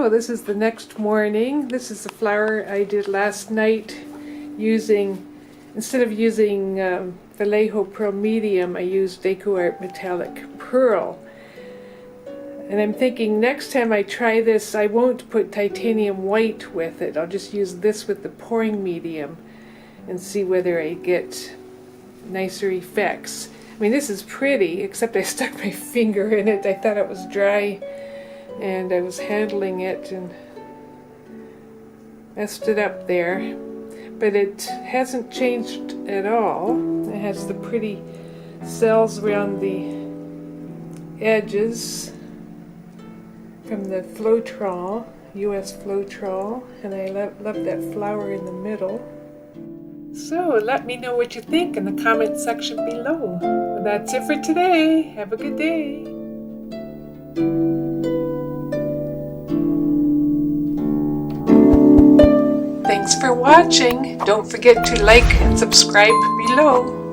So this is the next morning. This is the flower I did last night using, instead of using Vallejo Pearl Medium, I used DecoArt Metallic Pearl. And I'm thinking next time I try this, I won't put titanium white with it. I'll just use this with the pouring medium and see whether I get nicer effects. I mean, this is pretty, except I stuck my finger in it. I thought it was dry, and I was handling it and messed it up there. But it hasn't changed at all. It has the pretty cells around the edges from the Floetrol, US Floetrol, and I love that flower in the middle. So let me know what you think in the comment section below. Well, that's it for today. Have a good day. Thanks for watching. Don't forget to like and subscribe below.